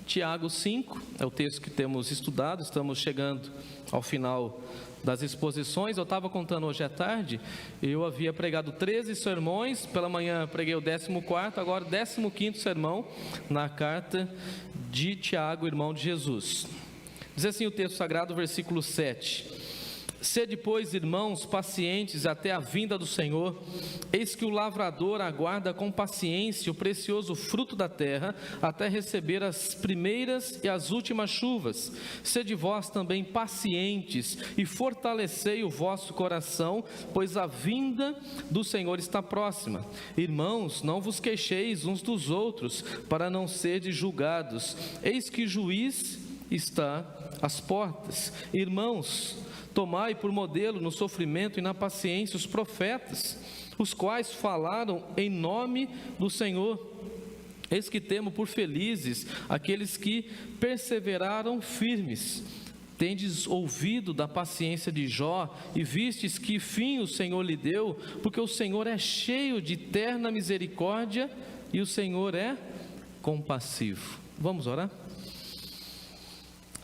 Tiago 5, é o texto que temos estudado, estamos chegando ao final das exposições. Eu estava contando hoje à tarde, eu havia pregado 13 sermões, pela manhã preguei o 14º, agora o 15º sermão na carta de Tiago, irmão de Jesus. Diz assim o texto sagrado, versículo 7: Sede, pois, irmãos, pacientes até a vinda do Senhor. Eis que o lavrador aguarda com paciência o precioso fruto da terra, até receber as primeiras e as últimas chuvas. Sede vós também pacientes e fortalecei o vosso coração, pois a vinda do Senhor está próxima. Irmãos, não vos queixeis uns dos outros, para não serdes julgados. Eis que o juiz está às portas. Irmãos, tomai por modelo no sofrimento e na paciência os profetas, os quais falaram em nome do Senhor. Eis que temo por felizes aqueles que perseveraram firmes. Tendes ouvido da paciência de Jó e vistes que fim o Senhor lhe deu, porque o Senhor é cheio de terna misericórdia e o Senhor é compassivo. Vamos orar?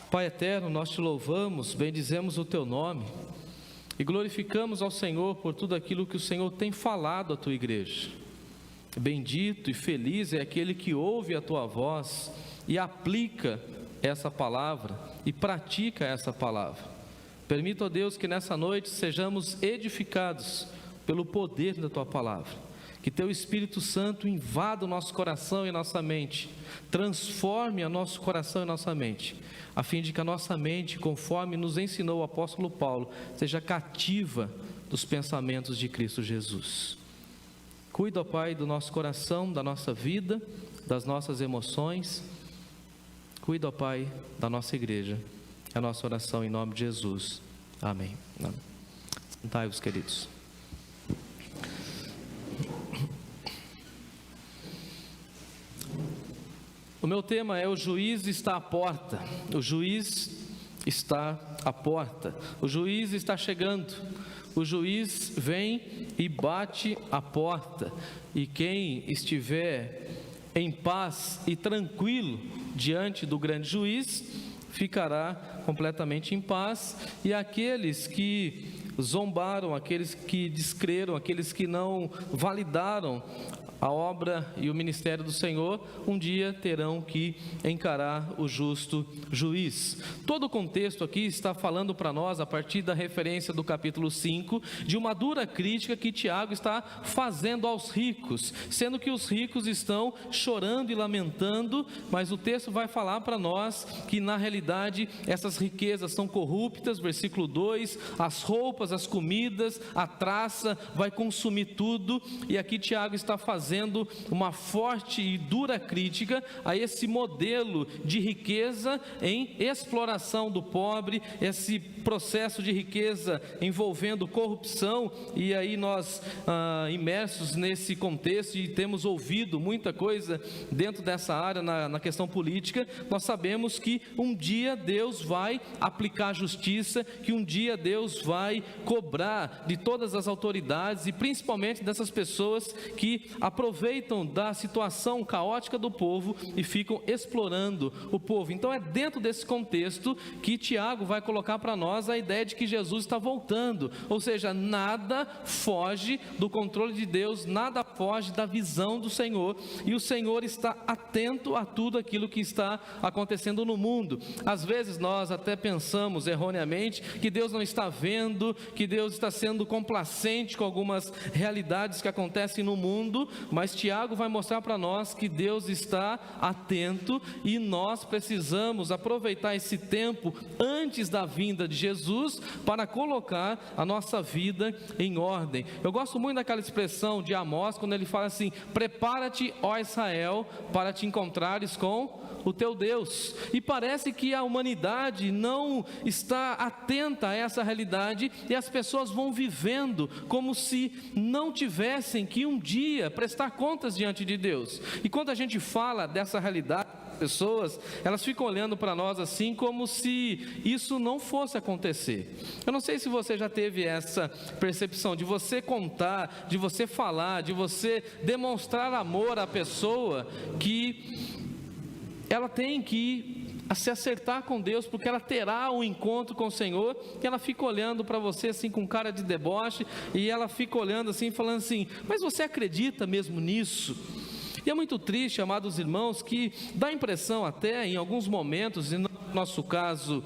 Pai eterno, nós te louvamos, bendizemos o teu nome e glorificamos ao Senhor por tudo aquilo que o Senhor tem falado à tua igreja. Bendito e feliz é aquele que ouve a tua voz e aplica essa palavra e pratica essa palavra. Permita, ó Deus, que nessa noite sejamos edificados pelo poder da tua palavra. Que teu Espírito Santo invada o nosso coração e nossa mente, transforme o nosso coração e nossa mente, a fim de que a nossa mente, conforme nos ensinou o apóstolo Paulo, seja cativa dos pensamentos de Cristo Jesus. Cuida, ó Pai, do nosso coração, da nossa vida, das nossas emoções. Cuida, ó Pai, da nossa igreja. É a nossa oração em nome de Jesus. Amém. Sentai-vos, queridos. O meu tema é: o juiz está à porta. O juiz está à porta. O juiz está chegando. O juiz vem e bate a porta. E quem estiver em paz e tranquilo diante do grande juiz ficará completamente em paz. E aqueles que zombaram, aqueles que descreram, aqueles que não validaram a obra e o ministério do Senhor, um dia terão que encarar o justo juiz. Todo o contexto aqui está falando para nós, a partir da referência do capítulo 5, de uma dura crítica que Tiago está fazendo aos ricos, sendo que os ricos estão chorando e lamentando, mas o texto vai falar para nós que na realidade essas riquezas são corruptas. Versículo 2, as roupas, as comidas, a traça vai consumir tudo, e aqui Tiago está fazendo uma forte e dura crítica a esse modelo de riqueza em exploração do pobre, esse processo de riqueza envolvendo corrupção. E aí nós imersos nesse contexto, e temos ouvido muita coisa dentro dessa área na questão política, nós sabemos que um dia Deus vai aplicar justiça, que um dia Deus vai cobrar de todas as autoridades e principalmente dessas pessoas que aproveitam da situação caótica do povo e ficam explorando o povo. Então é dentro desse contexto que Tiago vai colocar para nós a ideia de que Jesus está voltando, ou seja, nada foge do controle de Deus, nada foge da visão do Senhor, e o Senhor está atento a tudo aquilo que está acontecendo no mundo. Às vezes nós até pensamos erroneamente que Deus não está vendo, que Deus está sendo complacente com algumas realidades que acontecem no mundo, mas Tiago vai mostrar para nós que Deus está atento e nós precisamos aproveitar esse tempo antes da vinda de Jesus para colocar a nossa vida em ordem. Eu gosto muito daquela expressão de Amós, quando ele fala assim: prepara-te, ó Israel, para te encontrares com o teu Deus. E parece que a humanidade não está atenta a essa realidade, e as pessoas vão vivendo como se não tivessem que um dia prestar contas diante de Deus. E quando a gente fala dessa realidade, pessoas, elas ficam olhando para nós assim como se isso não fosse acontecer. Eu não sei se você já teve essa percepção de você contar, de você falar, de você demonstrar amor à pessoa que ela tem que se acertar com Deus, porque ela terá um encontro com o Senhor, e ela fica olhando para você assim com cara de deboche, e ela fica olhando assim, falando assim: mas você acredita mesmo nisso? E é muito triste, amados irmãos, que dá a impressão até em alguns momentos, e no nosso caso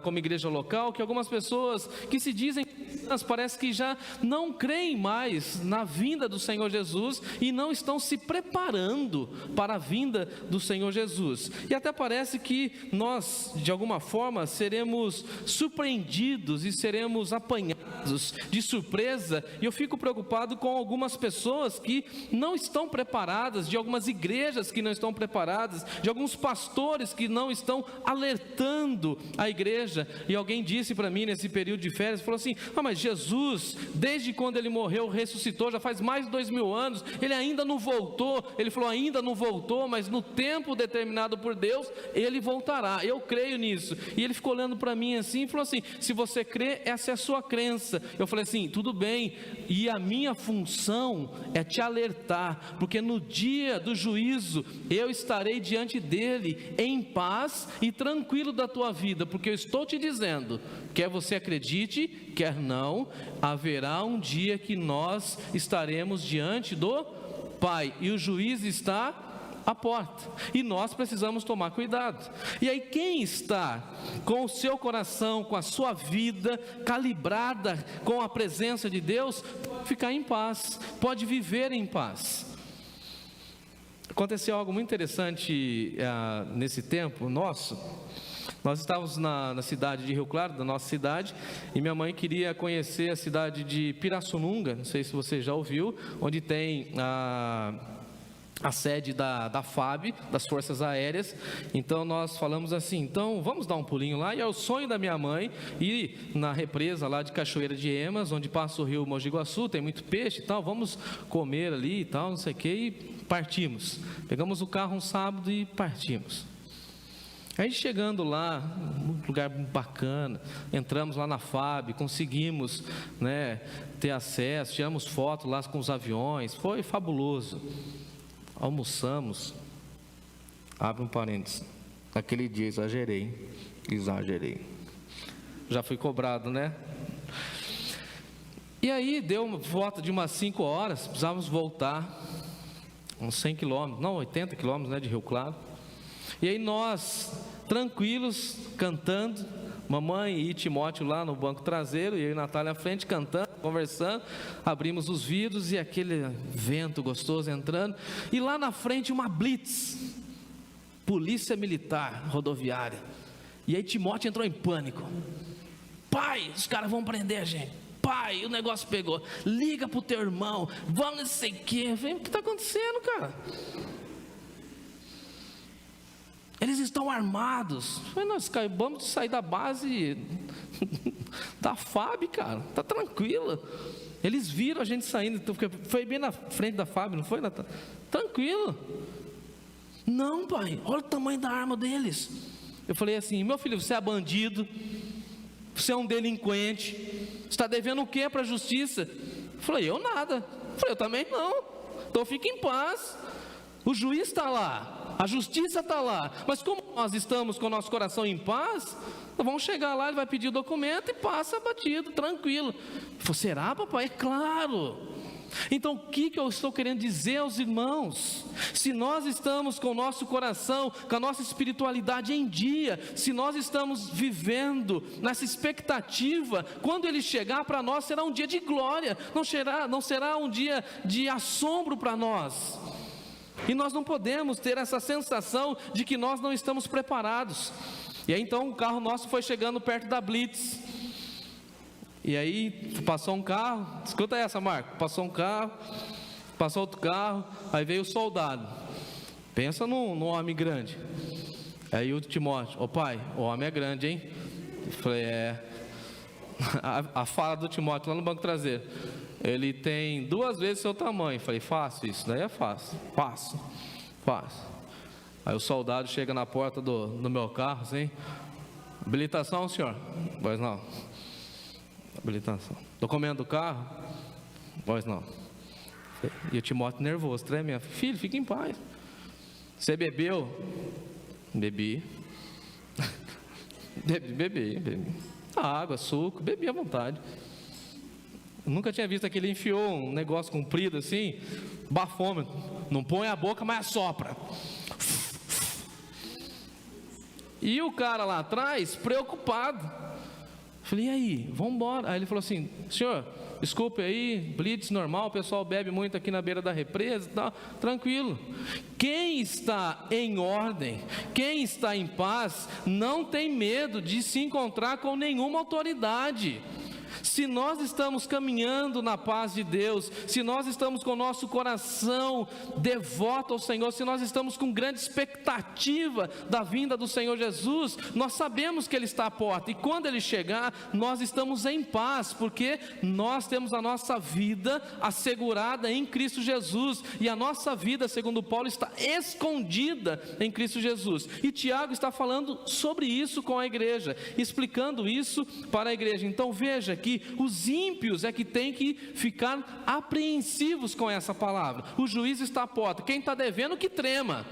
como igreja local, que algumas pessoas que se dizem cristãs parece que já não creem mais na vinda do Senhor Jesus e não estão se preparando para a vinda do Senhor Jesus. E até parece que nós, de alguma forma, seremos surpreendidos e seremos apanhados de surpresa, e eu fico preocupado com algumas pessoas que não estão preparadas, de algumas igrejas que não estão preparadas, de alguns pastores que não estão alertando a igreja. E alguém disse para mim nesse período de férias, falou assim: mas Jesus, desde quando ele morreu, ressuscitou, já faz mais de 2000 anos, ele ainda não voltou. Ele falou: ainda não voltou, mas no tempo determinado por Deus, ele voltará, eu creio nisso. E ele ficou olhando para mim assim e falou assim: se você crê, essa é a sua crença. Eu falei assim: tudo bem, e a minha função é te alertar, porque no dia do juízo, eu estarei diante dele em paz e tranquilo da tua vida, porque eu estou te dizendo, quer você acredite, quer não, haverá um dia que nós estaremos diante do Pai, e o juiz está à porta, e nós precisamos tomar cuidado. E aí, quem está com o seu coração, com a sua vida calibrada com a presença de Deus, pode ficar em paz, pode viver em paz. Aconteceu algo muito interessante nesse tempo nosso. Nós estávamos na cidade de Rio Claro, da nossa cidade, e minha mãe queria conhecer a cidade de Pirassununga, não sei se você já ouviu, onde tem a sede da FAB, das Forças Aéreas. Então nós falamos assim: então vamos dar um pulinho lá. E é o sonho da minha mãe ir na represa lá de Cachoeira de Emas, onde passa o rio Mogi Guaçu, tem muito peixe e tal, vamos comer ali e tal, não sei o que, e partimos. Pegamos o carro um sábado e partimos. A gente chegando lá, um lugar bacana, entramos lá na FAB, conseguimos, ter acesso, tiramos foto lá com os aviões, foi fabuloso. Almoçamos, abre um parênteses, naquele dia exagerei, já fui cobrado, né? E aí deu uma volta de umas 5 horas, precisávamos voltar, uns 100 quilômetros, não, 80 quilômetros, de Rio Claro. E aí nós, tranquilos, cantando, mamãe e Timóteo lá no banco traseiro, e eu e Natália à frente, cantando, conversando, abrimos os vidros e aquele vento gostoso entrando, e lá na frente uma blitz, polícia militar rodoviária, e aí Timóteo entrou em pânico: pai, os caras vão prender a gente, pai, o negócio pegou, liga pro teu irmão, vamos não sei o que. O que está acontecendo, cara? Eles estão armados. Nós acabamos de sair da base da FAB, cara, tá tranquilo. Eles viram a gente saindo, foi bem na frente da FAB, não foi, Natália? Tranquilo. Não, pai, olha o tamanho da arma deles. Eu falei assim: meu filho, você é bandido, você é um delinquente, você está devendo o que para a justiça? Eu falei: eu nada. Eu falei: eu também não, então fique em paz. O juiz está lá, a justiça está lá, mas como nós estamos com o nosso coração em paz, nós vamos chegar lá, ele vai pedir o documento e passa batido, tranquilo. Eu falei: será, papai? É claro. Então o que eu estou querendo dizer aos irmãos? Se nós estamos com o nosso coração, com a nossa espiritualidade em dia, se nós estamos vivendo nessa expectativa, quando ele chegar para nós será um dia de glória, não será um dia de assombro para nós. E nós não podemos ter essa sensação de que nós não estamos preparados. E aí então o carro nosso foi chegando perto da blitz. E aí passou um carro, escuta essa, Marco, passou um carro, passou outro carro, aí veio o soldado. Pensa num homem grande. Aí o Timóteo: ô pai, o homem é grande, hein? Eu falei: a fala do Timóteo lá no banco traseiro: ele tem 2 vezes seu tamanho. Eu falei: fácil isso, daí é fácil, fácil. Aí o soldado chega na porta do meu carro assim: habilitação, senhor? Pois não. Habilitação. Documento do carro? Pois não. E o Timóteo nervoso, tremendo: filho, fica em paz. Você bebeu? Bebi. Bebi. Água, suco, bebi à vontade. Nunca tinha visto aquele enfiou um negócio comprido assim, bafômetro. Não põe a boca, mas assopra. E o cara lá atrás, preocupado. Falei, e aí, vamos embora. Aí ele falou assim, senhor, desculpe aí, blitz normal, o pessoal bebe muito aqui na beira da represa e tal, tranquilo. Quem está em ordem, quem está em paz, não tem medo de se encontrar com nenhuma autoridade. Se nós estamos caminhando na paz de Deus, se nós estamos com o nosso coração devoto ao Senhor, se nós estamos com grande expectativa da vinda do Senhor Jesus, nós sabemos que Ele está à porta, e quando Ele chegar, nós estamos em paz, porque nós temos a nossa vida assegurada em Cristo Jesus, e a nossa vida, segundo Paulo, está escondida em Cristo Jesus, e Tiago está falando sobre isso com a igreja, explicando isso para a igreja. Então veja que os ímpios é que tem que ficar apreensivos com essa palavra. O juiz está à porta, quem está devendo que trema,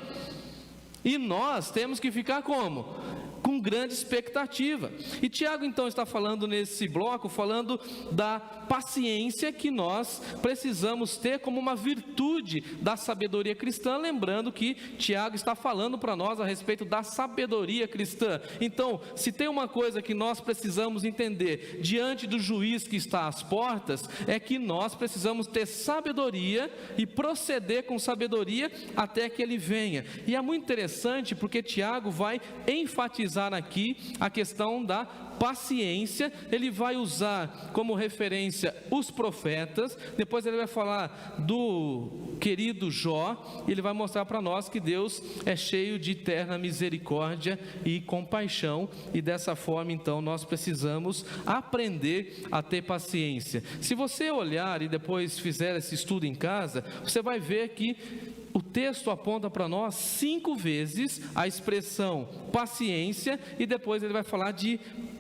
e nós temos que ficar como? Com grande expectativa. E Tiago então está falando nesse bloco, falando da paciência que nós precisamos ter como uma virtude da sabedoria cristã, lembrando que Tiago está falando para nós a respeito da sabedoria cristã. Então, se tem uma coisa que nós precisamos entender diante do juiz que está às portas, é que nós precisamos ter sabedoria e proceder com sabedoria até que ele venha. E é muito interessante porque Tiago vai enfatizar aqui a questão da paciência. Ele vai usar como referência os profetas, depois ele vai falar do querido Jó, e ele vai mostrar para nós que Deus é cheio de eterna misericórdia e compaixão, e dessa forma então nós precisamos aprender a ter paciência. Se você olhar e depois fizer esse estudo em casa, você vai ver que o texto aponta para nós 5 vezes a expressão paciência, e depois ele vai falar de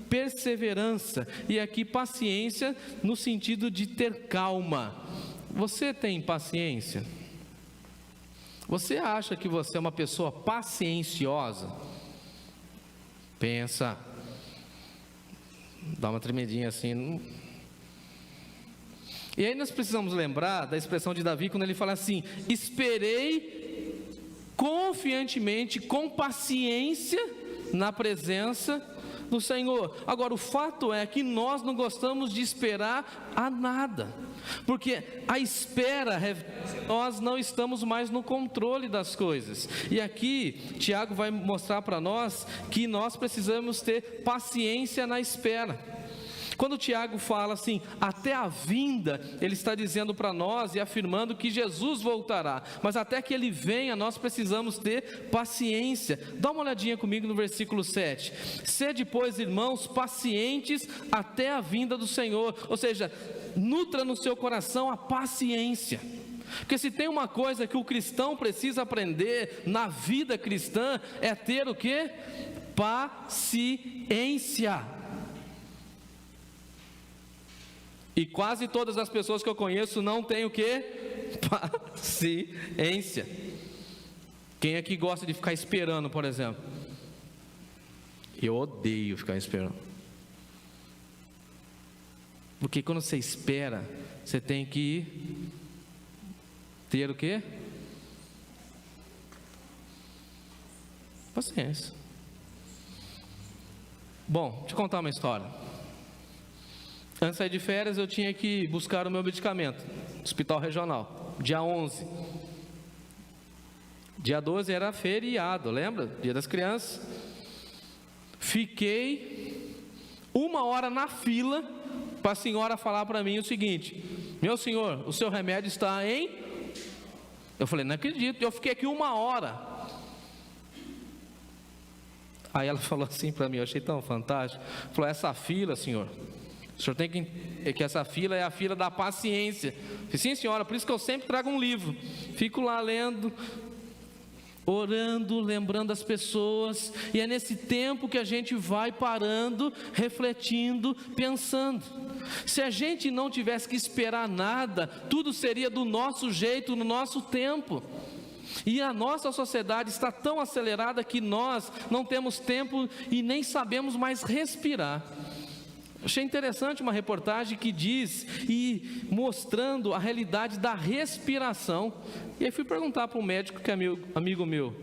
perseverança, e aqui paciência no sentido de ter calma. Você tem paciência? Você acha que você é uma pessoa pacienciosa? Pensa, dá uma tremidinha assim. E aí nós precisamos lembrar da expressão de Davi, quando ele fala assim: esperei confiantemente, com paciência, na presença do Senhor. Agora, o fato é que nós não gostamos de esperar a nada, porque a espera, nós não estamos mais no controle das coisas. E aqui Tiago vai mostrar para nós que nós precisamos ter paciência na espera. Quando Tiago fala assim, até a vinda, ele está dizendo para nós e afirmando que Jesus voltará, mas até que ele venha, nós precisamos ter paciência. Dá uma olhadinha comigo no versículo 7. Sede, pois, irmãos, pacientes até a vinda do Senhor, ou seja, nutra no seu coração a paciência. Porque se tem uma coisa que o cristão precisa aprender na vida cristã, é ter o quê? Paciência. E quase todas as pessoas que eu conheço não têm o quê? Paciência. Quem aqui gosta de ficar esperando, por exemplo? Eu odeio ficar esperando. Porque quando você espera, você tem que ter o quê? Paciência. Bom, deixa eu contar uma história. Antes de sair de férias, eu tinha que buscar o meu medicamento no hospital regional, dia 11. Dia 12 era feriado, lembra? Dia das crianças. Fiquei 1 hora na fila para a senhora falar para mim o seguinte: meu senhor, o seu remédio está em... Eu falei, não acredito, eu fiquei aqui 1 hora. Aí ela falou assim para mim, eu achei tão fantástico. Falou, essa fila, senhor, o senhor tem que essa fila é a fila da paciência. Eu falei, sim senhora, por isso que eu sempre trago um livro. Fico lá lendo, orando, lembrando as pessoas. E é nesse tempo que a gente vai parando, refletindo, pensando. Se a gente não tivesse que esperar nada, tudo seria do nosso jeito, no nosso tempo. E a nossa sociedade está tão acelerada que nós não temos tempo e nem sabemos mais respirar. Achei interessante uma reportagem que diz, e mostrando a realidade da respiração. E aí fui perguntar para um médico que é amigo meu.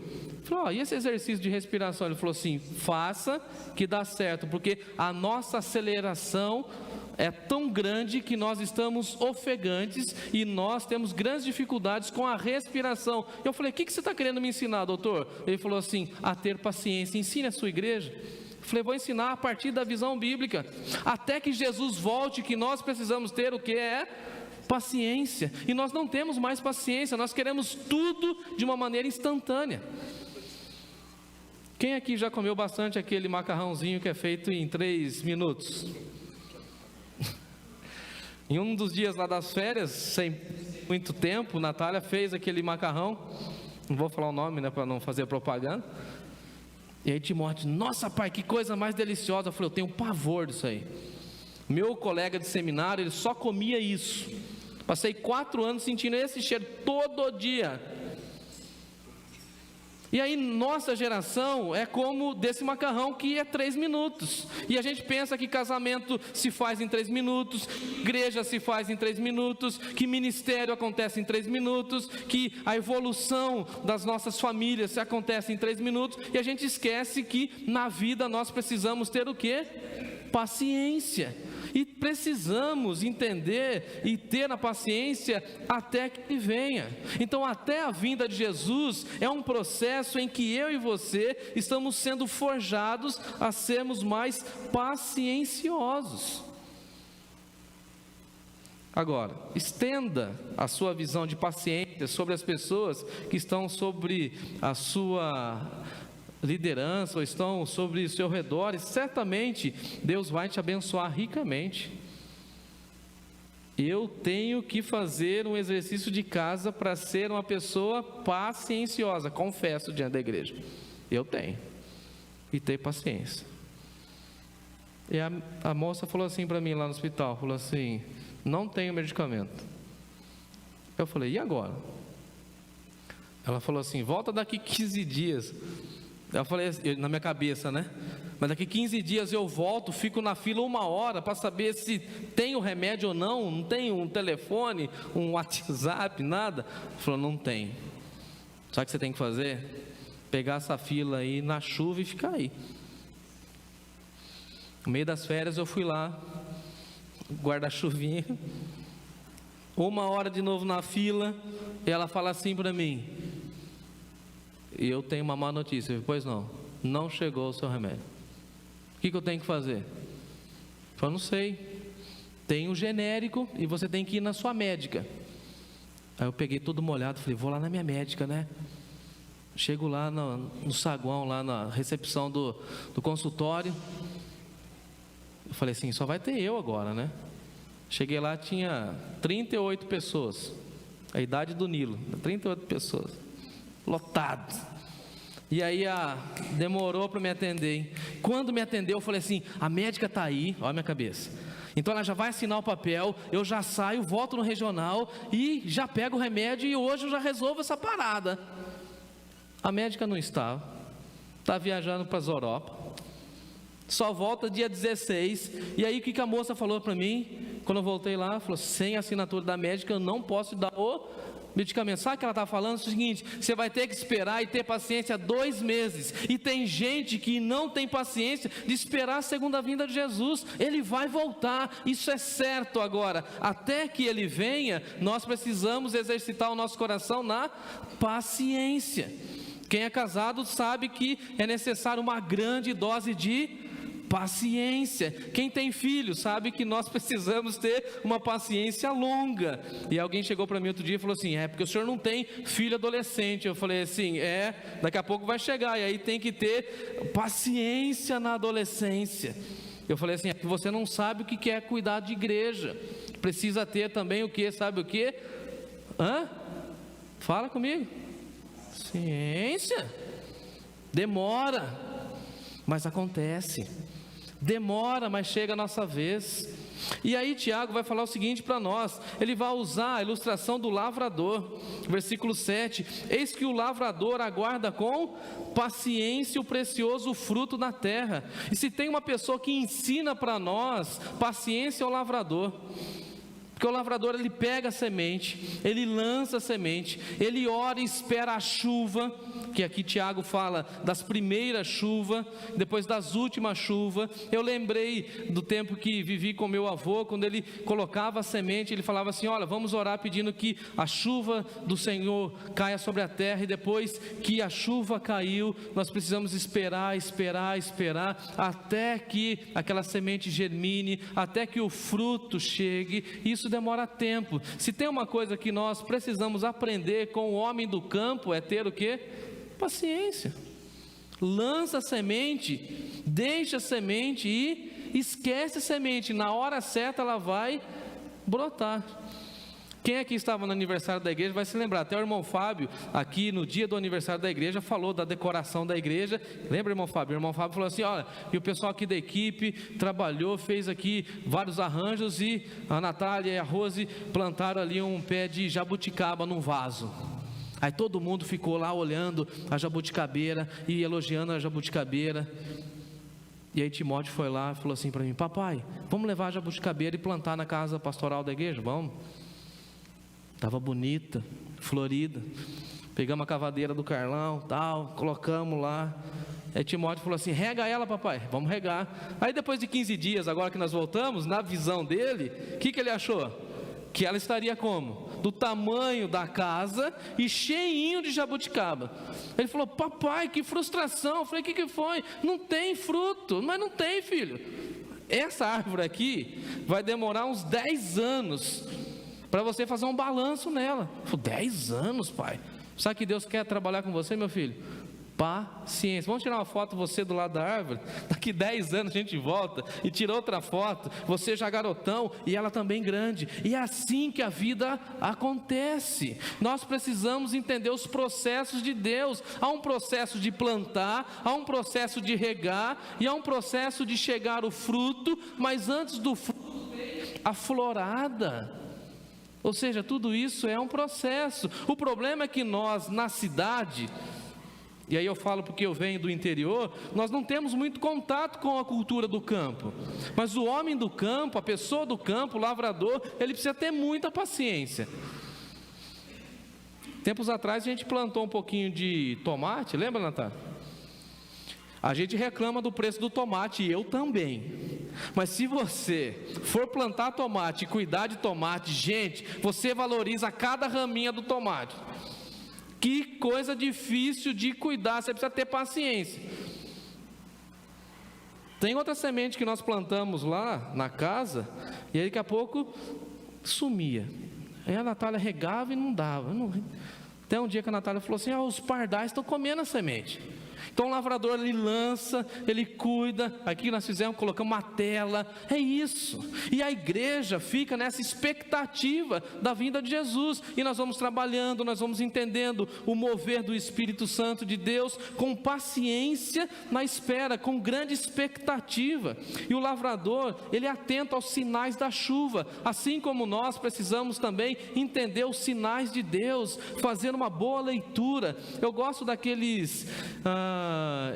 Falou, e esse exercício de respiração? Ele falou assim, faça que dá certo, porque a nossa aceleração é tão grande que nós estamos ofegantes e nós temos grandes dificuldades com a respiração. Eu falei, o que você está querendo me ensinar, doutor? Ele falou assim, a ter paciência. Ensine a sua igreja. Eu falei, vou ensinar a partir da visão bíblica. Até que Jesus volte, que nós precisamos ter o que é paciência. E nós não temos mais paciência, nós queremos tudo de uma maneira instantânea. Quem aqui já comeu bastante aquele macarrãozinho que é feito em 3 minutos? Em um dos dias lá das férias, sem muito tempo, Natália fez aquele macarrão. Não vou falar o nome, né, para não fazer propaganda. E aí Timóteo, nossa pai, que coisa mais deliciosa. Eu falei, eu tenho pavor disso aí. Meu colega de seminário, ele só comia isso. Passei 4 anos sentindo esse cheiro todo dia. E aí nossa geração é como desse macarrão que é 3 minutos. E a gente pensa que casamento se faz em 3 minutos, igreja se faz em 3 minutos, que ministério acontece em 3 minutos, que a evolução das nossas famílias se acontece em 3 minutos. E a gente esquece que na vida nós precisamos ter o quê? Paciência. E precisamos entender e ter a paciência até que Ele venha. Então até a vinda de Jesus é um processo em que eu e você estamos sendo forjados a sermos mais pacienciosos. Agora, estenda a sua visão de paciência sobre as pessoas que estão sobre a sua liderança ou estão sobre o seu redor, e certamente Deus vai te abençoar ricamente. Eu tenho que fazer um exercício de casa para ser uma pessoa pacienciosa, confesso diante da igreja, eu tenho, e ter paciência. E a moça falou assim para mim lá no hospital, falou assim, não tenho medicamento. Eu falei, e agora? Ela falou assim, volta daqui 15 dias. Eu falei na minha cabeça, né? Mas daqui 15 dias eu volto, fico na fila 1 hora para saber se tem o remédio ou não. Não tem um telefone, um WhatsApp, nada. Ela falou, não tem. Sabe o que você tem que fazer? Pegar essa fila aí na chuva e ficar aí. No meio das férias eu fui lá, guarda-chuvinha, 1 hora de novo na fila, e ela fala assim para mim, e eu tenho uma má notícia. Pois não, não chegou o seu remédio. O que eu tenho que fazer? Eu falei, não sei, tem um genérico e você tem que ir na sua médica. Aí eu peguei todo molhado, falei, vou lá na minha médica, né? Chego lá no saguão, lá na recepção do consultório. Eu falei assim, só vai ter eu agora, né? Cheguei lá, tinha 38 pessoas, a idade do Nilo, 38 pessoas, lotado. E aí demorou para me atender, hein? Quando me atendeu eu falei assim, a médica está aí, olha a minha cabeça. Então ela já vai assinar o papel, eu já saio, volto no regional e já pego o remédio e hoje eu já resolvo essa parada. A médica não está viajando para as Europa. Só volta dia 16. E aí o que a moça falou para mim? Quando eu voltei lá, falou, sem assinatura da médica eu não posso dar o medicamento. Sabe o que ela está falando? É o seguinte, você vai ter que esperar e ter paciência 2 meses. E tem gente que não tem paciência de esperar a segunda vinda de Jesus. Ele vai voltar, isso é certo. Agora, até que Ele venha, nós precisamos exercitar o nosso coração na paciência. Quem é casado sabe que é necessário uma grande dose de paciência. Quem tem filho sabe que nós precisamos ter uma paciência longa. E alguém chegou para mim outro dia e falou assim, porque o senhor não tem filho adolescente. Eu falei assim, daqui a pouco vai chegar, e aí tem que ter paciência na adolescência. Eu falei assim, você não sabe o que é cuidar de igreja. Precisa ter também o que? Sabe o que? Fala comigo. Ciência. Demora, mas acontece. Demora, mas chega a nossa vez. E aí Tiago vai falar o seguinte para nós, ele vai usar a ilustração do lavrador, versículo 7, eis que o lavrador aguarda com paciência o precioso fruto da terra. E se tem uma pessoa que ensina para nós, paciência é o lavrador. Porque o lavrador, ele pega a semente, ele lança a semente, ele ora e espera a chuva, que aqui Tiago fala das primeiras chuvas, depois das últimas chuvas. Eu lembrei do tempo que vivi com meu avô, quando ele colocava a semente, ele falava assim, olha, vamos orar pedindo que a chuva do Senhor caia sobre a terra, e depois que a chuva caiu, nós precisamos esperar, até que aquela semente germine, até que o fruto chegue. Isso demora tempo. Se tem uma coisa que nós precisamos aprender com o homem do campo, é ter o quê? Paciência. Lança a semente, deixa a semente e esquece a semente, na hora certa ela vai brotar. Quem aqui estava no aniversário da igreja vai se lembrar, até o irmão Fábio, aqui no dia do aniversário da igreja, falou da decoração da igreja. Lembra, irmão Fábio? O irmão Fábio falou assim, olha, e o pessoal aqui da equipe trabalhou, fez aqui vários arranjos, e a Natália e a Rose plantaram ali um pé de jabuticaba num vaso. Aí todo mundo ficou lá olhando a jabuticabeira e elogiando a jabuticabeira. E aí Timóteo foi lá e falou assim para mim, papai, vamos levar a jabuticabeira e plantar na casa pastoral da igreja? Vamos. Estava bonita, florida. Pegamos a cavadeira do Carlão, tal, colocamos lá. Aí Timóteo falou assim, rega ela, papai, vamos regar. Aí depois de 15 dias, agora que nós voltamos, na visão dele, o que ele achou? Que ela estaria como? Do tamanho da casa e cheinho de jabuticaba. Ele falou, papai, que frustração. Eu falei, o que foi? Não tem fruto. Mas não tem, filho. Essa árvore aqui vai demorar uns 10 anos para você fazer um balanço nela. Eu falei, 10 anos, pai? Sabe que Deus quer trabalhar com você, meu filho? Paciência. Vamos tirar uma foto você do lado da árvore? Daqui 10 anos a gente volta e tira outra foto, você já garotão e ela também grande. E é assim que a vida acontece. Nós precisamos entender os processos de Deus. Há um processo de plantar, há um processo de regar e há um processo de chegar o fruto, mas antes do fruto vem a florada. Ou seja, tudo isso é um processo. O problema é que nós na cidade, e aí eu falo porque eu venho do interior, nós não temos muito contato com a cultura do campo. Mas o homem do campo, a pessoa do campo, o lavrador, ele precisa ter muita paciência. Tempos atrás a gente plantou um pouquinho de tomate, lembra, Natália? A gente reclama do preço do tomate, e eu também. Mas se você for plantar tomate e cuidar de tomate, gente, você valoriza cada raminha do tomate. Que coisa difícil de cuidar, você precisa ter paciência. Tem outra semente que nós plantamos lá na casa, e aí daqui a pouco sumia. Aí a Natália regava e não dava. Até um dia que a Natália falou assim, os pardais estão comendo a semente. Então o lavrador, ele lança, ele cuida. Aqui nós fizemos, colocamos uma tela. É isso. E a igreja fica nessa expectativa da vinda de Jesus. E nós vamos trabalhando, nós vamos entendendo o mover do Espírito Santo de Deus, com paciência na espera, com grande expectativa. E o lavrador, ele é atento aos sinais da chuva. Assim como nós precisamos também entender os sinais de Deus, fazer uma boa leitura. Eu gosto daqueles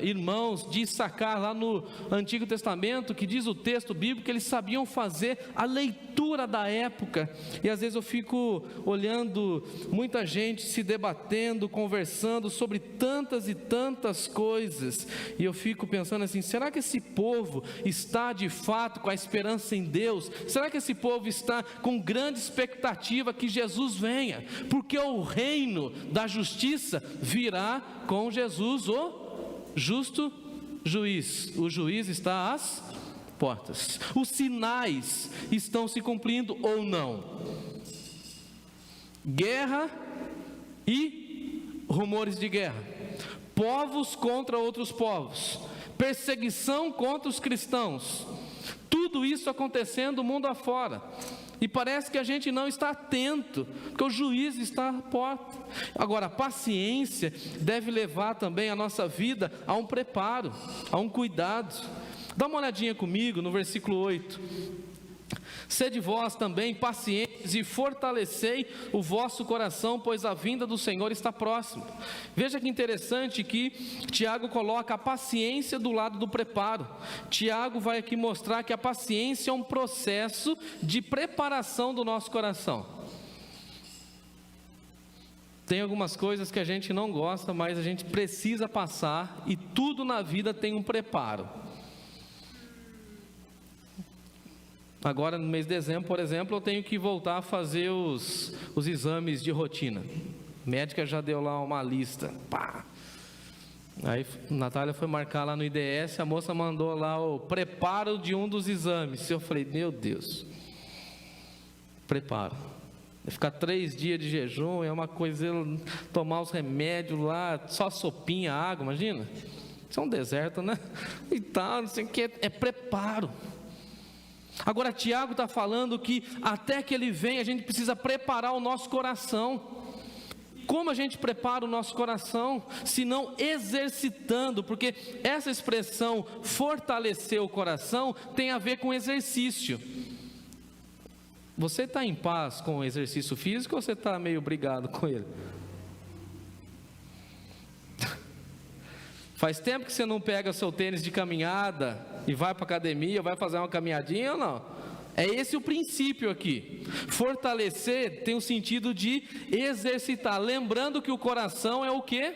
irmãos de Issacar lá no Antigo Testamento, que diz o texto bíblico que eles sabiam fazer a leitura da época. E às vezes eu fico olhando muita gente se debatendo, conversando sobre tantas e tantas coisas, e eu fico pensando assim, será que esse povo está de fato com a esperança em Deus? Será que esse povo está com grande expectativa que Jesus venha? Porque o reino da justiça virá com Jesus, o justo juiz. O juiz está às portas. Os sinais estão se cumprindo ou não? Guerra e rumores de guerra, povos contra outros povos, perseguição contra os cristãos, tudo isso acontecendo mundo afora. E parece que a gente não está atento, porque o juiz está à porta. Agora, a paciência deve levar também a nossa vida a um preparo, a um cuidado. Dá uma olhadinha comigo no versículo 8. Sede vós também pacientes e fortalecei o vosso coração, pois a vinda do Senhor está próxima. Veja que interessante que Tiago coloca a paciência do lado do preparo. Tiago vai aqui mostrar que a paciência é um processo de preparação do nosso coração. Tem algumas coisas que a gente não gosta, mas a gente precisa passar, e tudo na vida tem um preparo. Agora, no mês de dezembro, por exemplo, eu tenho que voltar a fazer os exames de rotina. A médica já deu lá uma lista. Pá. Aí a Natália foi marcar lá no IDS, a moça mandou lá o preparo de um dos exames. Eu falei, meu Deus, preparo. Ficar 3 dias de jejum é uma coisa, tomar os remédios lá, só sopinha, água, imagina. Isso é um deserto, né? E tal, não sei o que, é preparo. Agora Tiago está falando que até que ele venha, a gente precisa preparar o nosso coração. Como a gente prepara o nosso coração? Se não exercitando, porque essa expressão fortalecer o coração tem a ver com exercício. Você está em paz com o exercício físico ou você está meio brigado com ele? Faz tempo que você não pega seu tênis de caminhada e vai para a academia, vai fazer uma caminhadinha ou não? É esse o princípio aqui. Fortalecer tem o sentido de exercitar. Lembrando que o coração é o quê?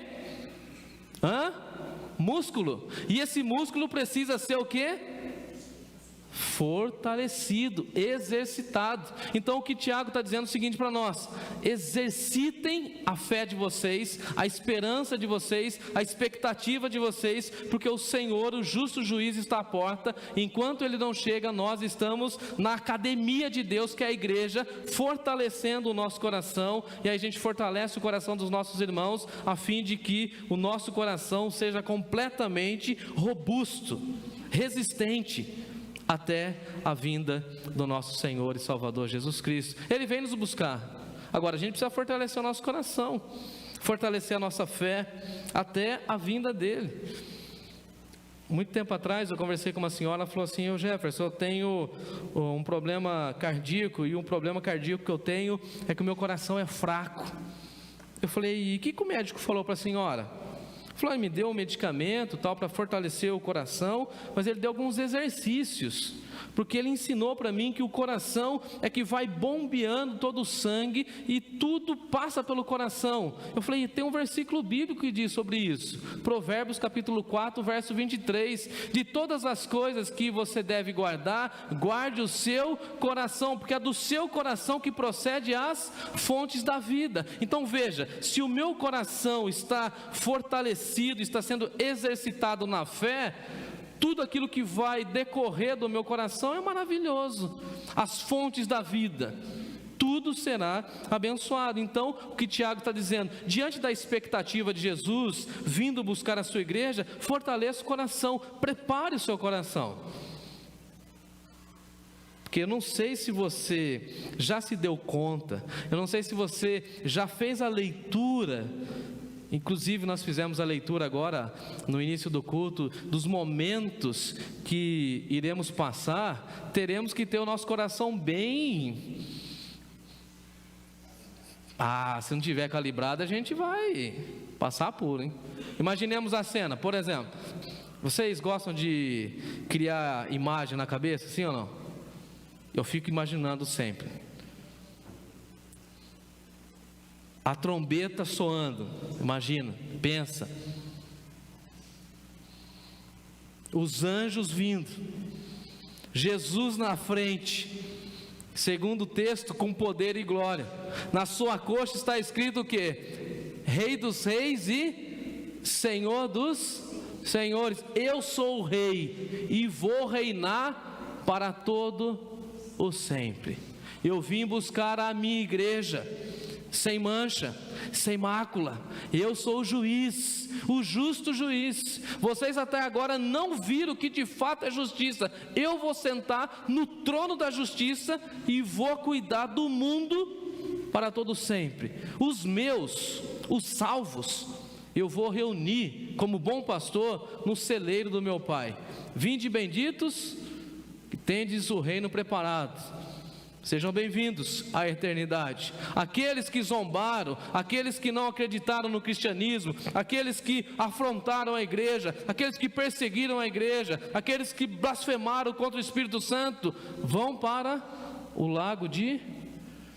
Músculo. E esse músculo precisa ser o quê? Fortalecido, exercitado. Então o que Tiago está dizendo é o seguinte para nós: exercitem a fé de vocês, a esperança de vocês, a expectativa de vocês, porque o Senhor, o justo juiz, está à porta. Enquanto Ele não chega, nós estamos na academia de Deus, que é a igreja, fortalecendo o nosso coração, e aí a gente fortalece o coração dos nossos irmãos, a fim de que o nosso coração seja completamente robusto, resistente, até a vinda do nosso Senhor e Salvador Jesus Cristo. Ele vem nos buscar. Agora a gente precisa fortalecer o nosso coração, fortalecer a nossa fé até a vinda dele. Muito tempo atrás eu conversei com uma senhora, ela falou assim: Jefferson, eu tenho um problema cardíaco, e um problema cardíaco que eu tenho é que o meu coração é fraco. Eu falei, e o que o médico falou para a senhora? Falou, me deu um medicamento tal para fortalecer o coração, mas ele deu alguns exercícios, porque ele ensinou para mim que o coração é que vai bombeando todo o sangue e tudo passa pelo coração. Eu falei, tem um versículo bíblico que diz sobre isso, Provérbios capítulo 4, verso 23, de todas as coisas que você deve guardar, guarde o seu coração, porque é do seu coração que procede as fontes da vida. Então veja, se o meu coração está fortalecido, está sendo exercitado na fé, tudo aquilo que vai decorrer do meu coração é maravilhoso. As fontes da vida, tudo será abençoado. Então, o que Tiago está dizendo, diante da expectativa de Jesus vindo buscar a sua igreja, fortaleça o coração, prepare o seu coração. Porque eu não sei se você já se deu conta, eu não sei se você já fez a leitura. Inclusive nós fizemos a leitura agora, no início do culto, dos momentos que iremos passar. Teremos que ter o nosso coração bem... se não tiver calibrado, a gente vai passar apuro, hein? Imaginemos a cena, por exemplo. Vocês gostam de criar imagem na cabeça, sim ou não? Eu fico imaginando sempre. A trombeta soando, imagina, pensa. Os anjos vindo, Jesus na frente, segundo o texto, com poder e glória. Na sua coxa está escrito o quê? Rei dos reis e Senhor dos senhores. Eu sou o rei e vou reinar para todo o sempre. Eu vim buscar a minha igreja sem mancha, sem mácula. Eu sou o juiz, o justo juiz. Vocês até agora não viram que de fato é justiça. Eu vou sentar no trono da justiça e vou cuidar do mundo para todo sempre. Os meus, os salvos, eu vou reunir como bom pastor no celeiro do meu Pai. Vinde benditos, que tendes o reino preparado. Sejam bem-vindos à eternidade. Aqueles que zombaram, aqueles que não acreditaram no cristianismo, aqueles que afrontaram a igreja, aqueles que perseguiram a igreja, aqueles que blasfemaram contra o Espírito Santo, vão para o lago de...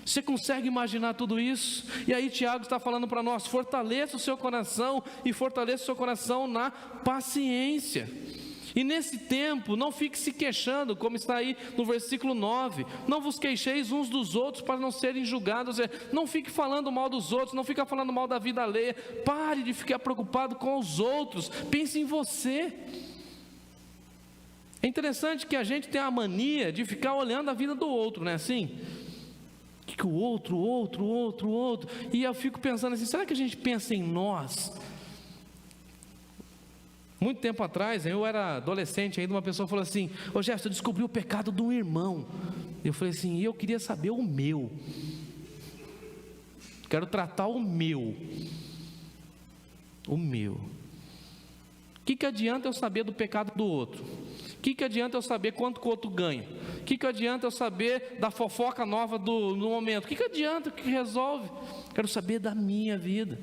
Você consegue imaginar tudo isso? E aí Tiago está falando para nós: fortaleça o seu coração, e fortaleça o seu coração na paciência. E nesse tempo, não fique se queixando, como está aí no versículo 9. Não vos queixeis uns dos outros para não serem julgados. Não fique falando mal dos outros, não fique falando mal da vida alheia. Pare de ficar preocupado com os outros, pense em você. É interessante que a gente tem a mania de ficar olhando a vida do outro, não é assim? Que o outro. E eu fico pensando assim, será que a gente pensa em nós? Muito tempo atrás, eu era adolescente ainda, uma pessoa falou assim: ô Jefferson, eu descobri o pecado de um irmão. Eu falei assim: eu queria saber o meu. Quero tratar o meu. O meu. O que adianta eu saber do pecado do outro? O que adianta eu saber quanto que o outro ganha? O que adianta eu saber da fofoca nova do momento? O que adianta, que resolve? Quero saber da minha vida,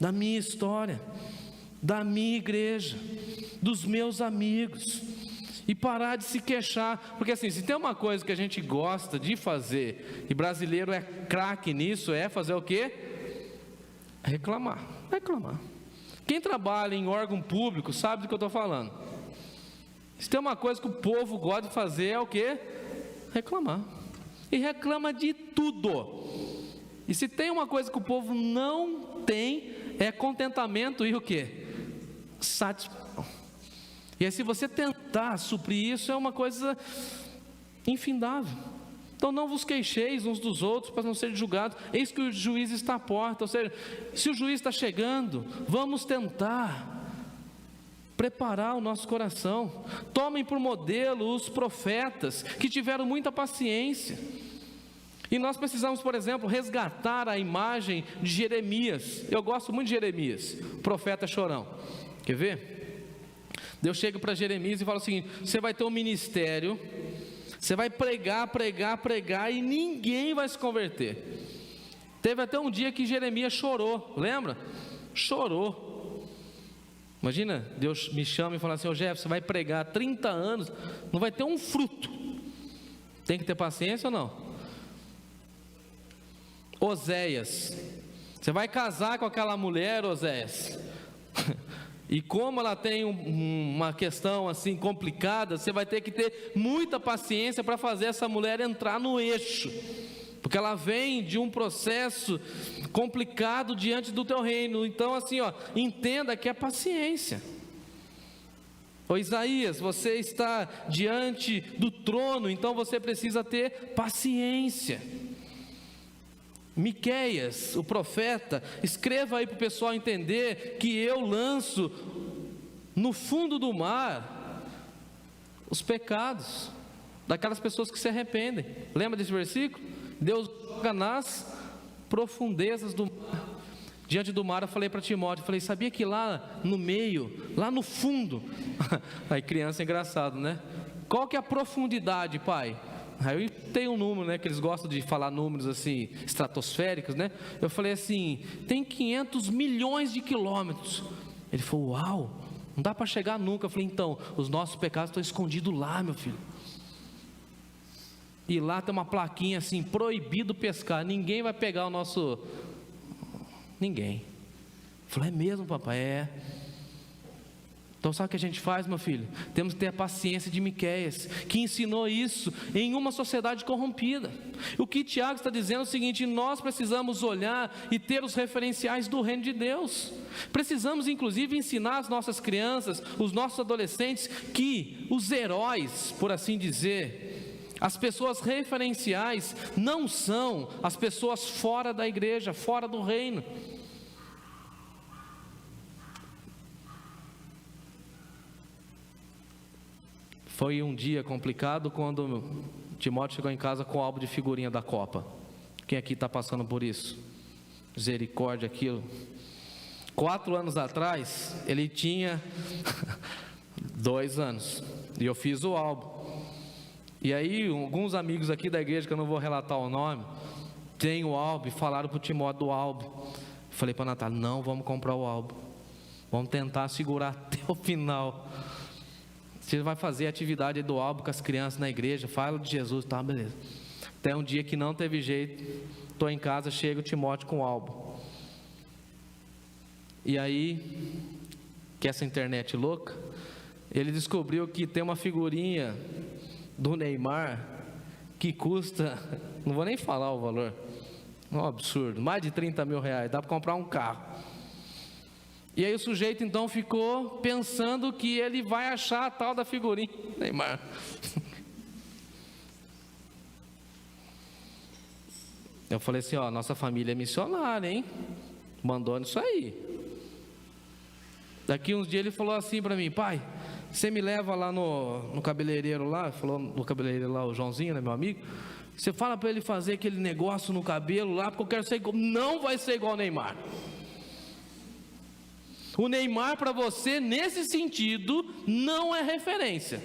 da minha história, da minha igreja, dos meus amigos, e parar de se queixar, porque assim, se tem uma coisa que a gente gosta de fazer, e brasileiro é craque nisso, é fazer o quê? Reclamar. Quem trabalha em órgão público sabe do que eu estou falando. Se tem uma coisa que o povo gosta de fazer, é o quê? Reclamar. E reclama de tudo. E se tem uma coisa que o povo não tem, é contentamento e o quê? Satisfação. E aí, se você tentar suprir isso, é uma coisa infindável. Então não vos queixeis uns dos outros para não serem julgados. Eis que o juiz está à porta. Ou seja, se o juiz está chegando, vamos tentar preparar o nosso coração. Tomem por modelo os profetas que tiveram muita paciência. E nós precisamos, por exemplo, resgatar a imagem de Jeremias. Eu gosto muito de Jeremias, profeta chorão. Quer ver? Deus chega para Jeremias e fala o seguinte: você vai ter um ministério, você vai pregar e ninguém vai se converter. Teve até um dia que Jeremias chorou, lembra? Chorou. Imagina, Deus me chama e fala assim: ô Jefferson, você vai pregar 30 anos, não vai ter um fruto. Tem que ter paciência ou não? Oséias, você vai casar com aquela mulher, Oséias, e como ela tem uma questão assim complicada, você vai ter que ter muita paciência para fazer essa mulher entrar no eixo, porque ela vem de um processo complicado diante do teu reino. Então assim, entenda que é paciência. Ô Isaías, você está diante do trono, então você precisa ter paciência. Miqueias, o profeta, escreva aí para o pessoal entender que eu lanço no fundo do mar os pecados daquelas pessoas que se arrependem. Lembra desse versículo? Deus joga nas profundezas do mar. Diante do mar eu falei para Timóteo, falei: sabia que lá no meio, lá no fundo, aí criança é engraçado, né? Qual que é a profundidade, pai? Aí tem um número, né, que eles gostam de falar números assim, estratosféricos, né? Eu falei assim: tem 500 milhões de quilômetros. Ele falou: uau, não dá para chegar nunca. Eu falei: então, os nossos pecados estão escondidos lá, meu filho. E lá tem uma plaquinha assim: proibido pescar, ninguém vai pegar o nosso... Ninguém. Eu falei: é mesmo, papai? É. Então sabe o que a gente faz, meu filho? Temos que ter a paciência de Miqueias, que ensinou isso em uma sociedade corrompida. O que Tiago está dizendo é o seguinte: nós precisamos olhar e ter os referenciais do reino de Deus. Precisamos inclusive ensinar as nossas crianças, os nossos adolescentes, que os heróis, por assim dizer, as pessoas referenciais, não são as pessoas fora da igreja, fora do reino. Foi um dia complicado quando Timóteo chegou em casa com o álbum de figurinha da Copa. Quem aqui está passando por isso? Misericórdia, aquilo. 4 anos atrás, ele tinha 2 anos. E eu fiz o álbum. E aí, alguns amigos aqui da igreja, que eu não vou relatar o nome, tem o álbum, falaram para o Timóteo do álbum. Falei para a Natália, não vamos comprar o álbum, vamos tentar segurar até o final. Você vai fazer a atividade do álbum com as crianças na igreja, fala de Jesus, tá, beleza. Até um dia que não teve jeito, estou em casa, chega o Timóteo com o álbum. E aí, que essa internet louca, ele descobriu que tem uma figurinha do Neymar que custa, não vou nem falar o valor, é um absurdo, mais de 30 mil reais, dá para comprar um carro. E aí o sujeito então ficou pensando que ele vai achar a tal da figurinha Neymar. Eu falei assim, ó, nossa família é missionária, hein? Mandou nisso aí. Daqui uns dias ele falou assim para mim, pai, você me leva lá no cabeleireiro lá, falou no cabeleireiro lá, o Joãozinho, né, meu amigo, você fala para ele fazer aquele negócio no cabelo lá, porque eu quero ser igual. Não vai ser igual ao Neymar. O Neymar para você, nesse sentido, não é referência.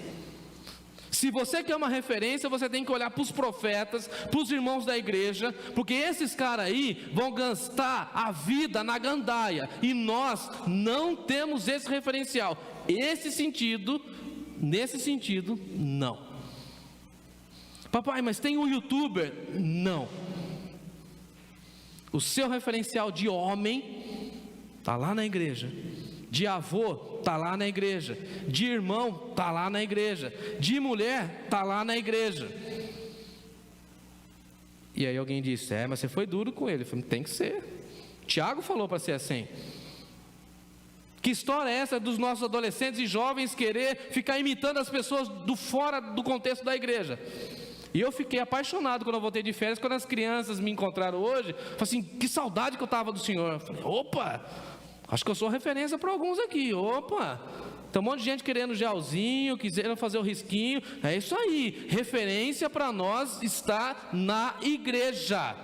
Se você quer uma referência, você tem que olhar para os profetas, para os irmãos da igreja, porque esses caras aí vão gastar a vida na gandaia, e nós não temos esse referencial. Nesse sentido, não. Papai, mas tem um youtuber? Não. O seu referencial de homem está lá na igreja, de avô está lá na igreja, de irmão está lá na igreja, de mulher está lá na igreja. E aí alguém disse, mas você foi duro com ele. Eu falei, tem que ser. Tiago falou para ser assim. Que história é essa dos nossos adolescentes e jovens querer ficar imitando as pessoas do fora do contexto da igreja? E eu fiquei apaixonado quando eu voltei de férias, quando as crianças me encontraram hoje, falei assim, que saudade que eu estava do Senhor. Eu falei, opa, acho que eu sou referência para alguns aqui, opa, tem um monte de gente querendo gelzinho, quiseram fazer o risquinho, é isso aí, referência para nós está na igreja.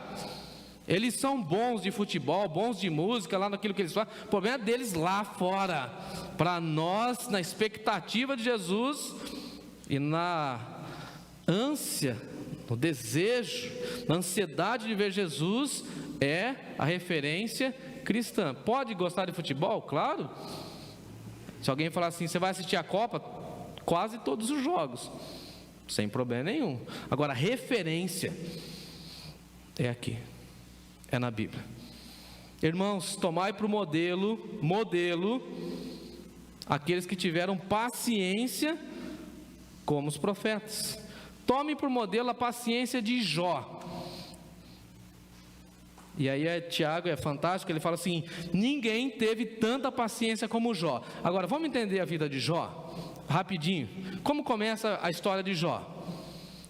Eles são bons de futebol, bons de música, lá naquilo que eles fazem, o problema é deles lá fora. Para nós, na expectativa de Jesus e na ânsia, no desejo, na ansiedade de ver Jesus, é a referência cristã. Pode gostar de futebol? Claro. Se alguém falar assim, você vai assistir a Copa? Quase todos os jogos, sem problema nenhum. Agora, referência é aqui, é na Bíblia. Irmãos, tomai para o modelo, aqueles que tiveram paciência como os profetas. Tome por modelo a paciência de Jó. E aí Tiago é fantástico, ele fala assim, ninguém teve tanta paciência como Jó. Agora, vamos entender a vida de Jó? Rapidinho. Como começa a história de Jó?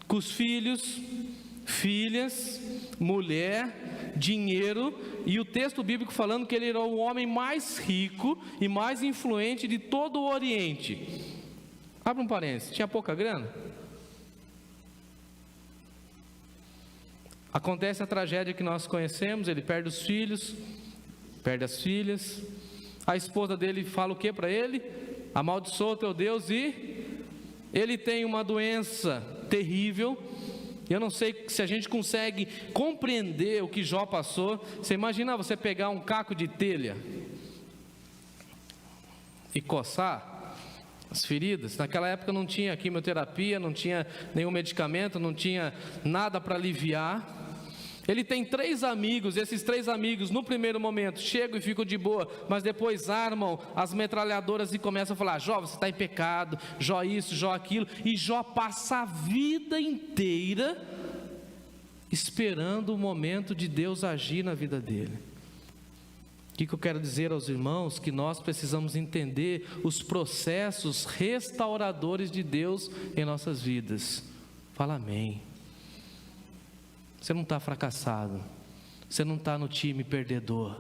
Com os filhos, filhas, mulher, dinheiro, e o texto bíblico falando que ele era o homem mais rico e mais influente de todo o Oriente. Abre um parênteses, tinha pouca grana? Acontece a tragédia que nós conhecemos, ele perde os filhos, perde as filhas, a esposa dele fala o que para ele? Amaldiçoa o teu Deus, e ele tem uma doença terrível. Eu não sei se a gente consegue compreender o que Jó passou. Você imagina você pegar um caco de telha e coçar as feridas? Naquela época não tinha quimioterapia, não tinha nenhum medicamento, não tinha nada para aliviar. Ele tem 3 amigos, esses 3 amigos no primeiro momento chegam e ficam de boa, mas depois armam as metralhadoras e começam a falar, Jó, você está em pecado, Jó isso, Jó aquilo, e Jó passa a vida inteira esperando o momento de Deus agir na vida dele. O que eu quero dizer aos irmãos? Que nós precisamos entender os processos restauradores de Deus em nossas vidas. Fala amém. Você não está fracassado, você não está no time perdedor,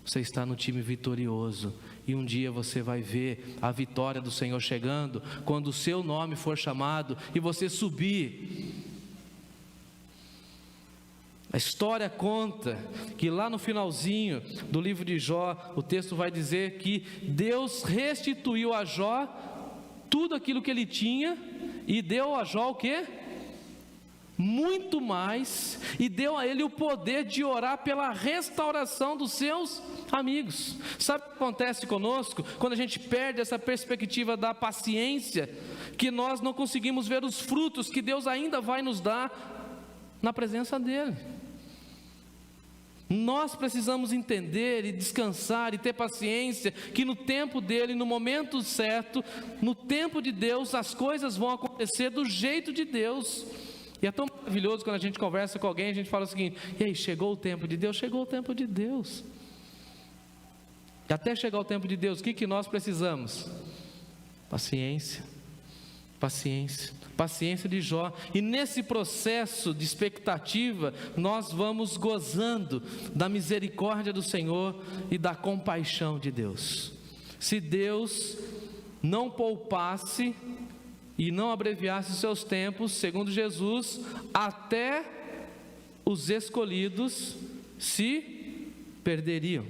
você está no time vitorioso, e um dia você vai ver a vitória do Senhor chegando, quando o seu nome for chamado, e você subir. A história conta que lá no finalzinho do livro de Jó, o texto vai dizer que Deus restituiu a Jó tudo aquilo que ele tinha, e deu a Jó o quê? muito mais, e deu a ele o poder de orar pela restauração dos seus amigos. Sabe o que acontece conosco? Quando a gente perde essa perspectiva da paciência, que nós não conseguimos ver os frutos que Deus ainda vai nos dar na presença dEle. Nós precisamos entender e descansar e ter paciência, que no tempo dEle, no momento certo, no tempo de Deus, as coisas vão acontecer do jeito de Deus. E é tão maravilhoso quando a gente conversa com alguém, a gente fala o seguinte: e aí, chegou o tempo de Deus? Chegou o tempo de Deus. E até chegar o tempo de Deus, o que nós precisamos? Paciência, paciência, paciência de Jó. E nesse processo de expectativa, nós vamos gozando da misericórdia do Senhor e da compaixão de Deus. Se Deus não poupasse e não abreviasse os seus tempos, segundo Jesus, até os escolhidos se perderiam.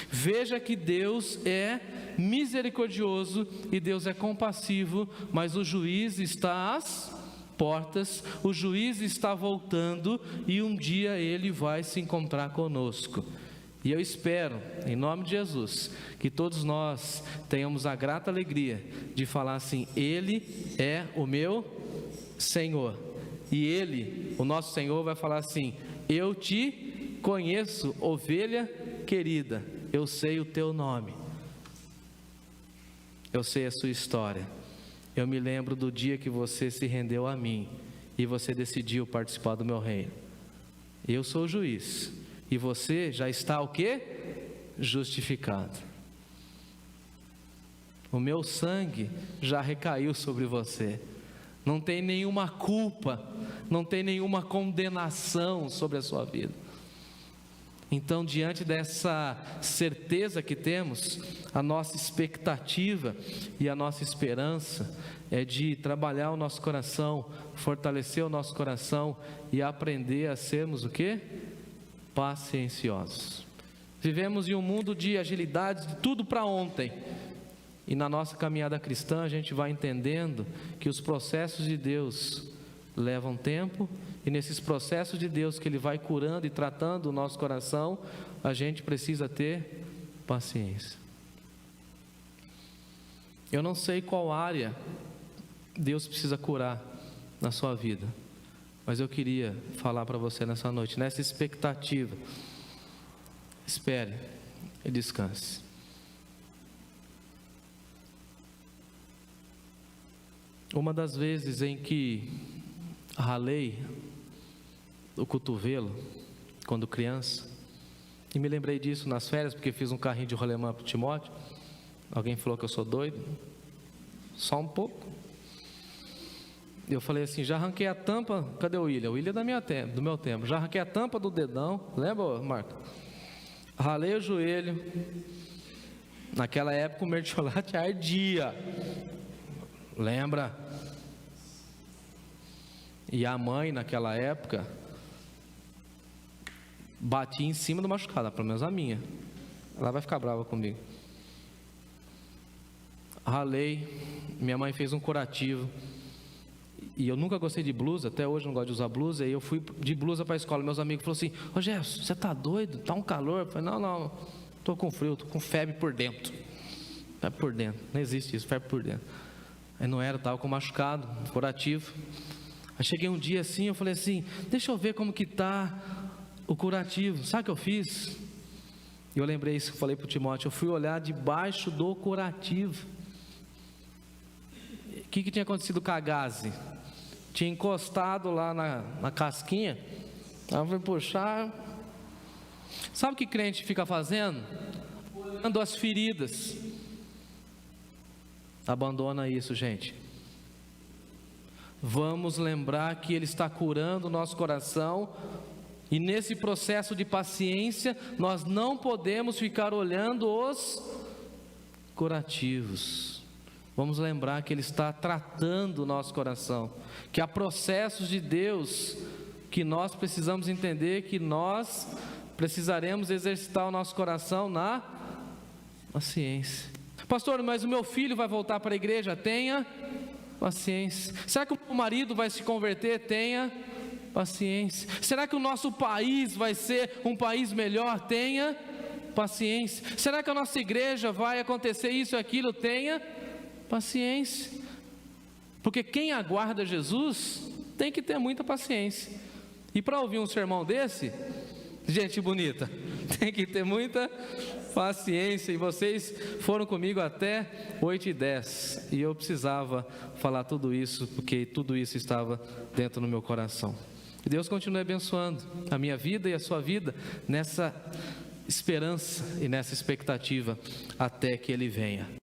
Veja que Deus é misericordioso e Deus é compassivo, mas o juiz está às portas, o juiz está voltando e um dia ele vai se encontrar conosco. E eu espero, em nome de Jesus, que todos nós tenhamos a grata alegria de falar assim: Ele é o meu Senhor. E Ele, o nosso Senhor, vai falar assim: eu te conheço, ovelha querida, eu sei o teu nome, eu sei a sua história, eu me lembro do dia que você se rendeu a mim e você decidiu participar do meu reino. Eu sou o juiz. E você já está o quê? Justificado. O meu sangue já recaiu sobre você. Não tem nenhuma culpa, não tem nenhuma condenação sobre a sua vida. Então, diante dessa certeza que temos, a nossa expectativa e a nossa esperança é de trabalhar o nosso coração, fortalecer o nosso coração e aprender a sermos o quê? Pacienciosos. Vivemos em um mundo de agilidade, de tudo para ontem. E na nossa caminhada cristã a gente vai entendendo que os processos de Deus levam tempo, e nesses processos de Deus que Ele vai curando e tratando o nosso coração, a gente precisa ter paciência. Eu não sei qual área Deus precisa curar na sua vida, mas eu queria falar para você nessa noite, nessa expectativa: espere e descanse. Uma das vezes em que ralei o cotovelo, quando criança, e me lembrei disso nas férias, porque fiz um carrinho de rolemã para o Timóteo. Alguém falou que eu sou doido, só um pouco. Eu falei assim: já arranquei a tampa. Cadê o William? O William é do meu tempo. Já arranquei a tampa do dedão. Lembra, Marco? Ralei o joelho. Naquela época o mertiolate ardia. Lembra? E a mãe, naquela época, batia em cima do machucado, pelo menos a minha. Ela vai ficar brava comigo. Ralei. Minha mãe fez um curativo. E eu nunca gostei de blusa, até hoje não gosto de usar blusa. E eu fui de blusa para a escola. Meus amigos falaram assim: ô Gerson, você está doido? Está um calor. Eu falei: não, estou com frio, estou com febre por dentro. Febre por dentro, não existe isso, febre por dentro. Aí não era, estava com machucado, curativo. Aí cheguei um dia assim, eu falei assim: deixa eu ver como que está o curativo. Sabe o que eu fiz? E eu lembrei isso que eu falei para o Timóteo: eu fui olhar debaixo do curativo. O que tinha acontecido com a gaze? Tinha encostado lá na casquinha. Aí eu fui puxar. Sabe o que crente fica fazendo? Olhando as feridas. Abandona isso, gente. Vamos lembrar que Ele está curando o nosso coração. E nesse processo de paciência, nós não podemos ficar olhando os curativos. Vamos lembrar que Ele está tratando o nosso coração, que há processos de Deus que nós precisamos entender, que nós precisaremos exercitar o nosso coração na paciência. Pastor, mas o meu filho vai voltar para a igreja? Tenha paciência. Será que o marido vai se converter? Tenha paciência. Será que o nosso país vai ser um país melhor? Tenha paciência. Será que a nossa igreja vai acontecer isso e aquilo? Tenha paciência. Porque quem aguarda Jesus tem que ter muita paciência. E para ouvir um sermão desse, gente bonita, tem que ter muita paciência. E vocês foram comigo até 8h10. E eu precisava falar tudo isso, porque tudo isso estava dentro do meu coração. E Deus continue abençoando a minha vida e a sua vida nessa esperança e nessa expectativa até que Ele venha.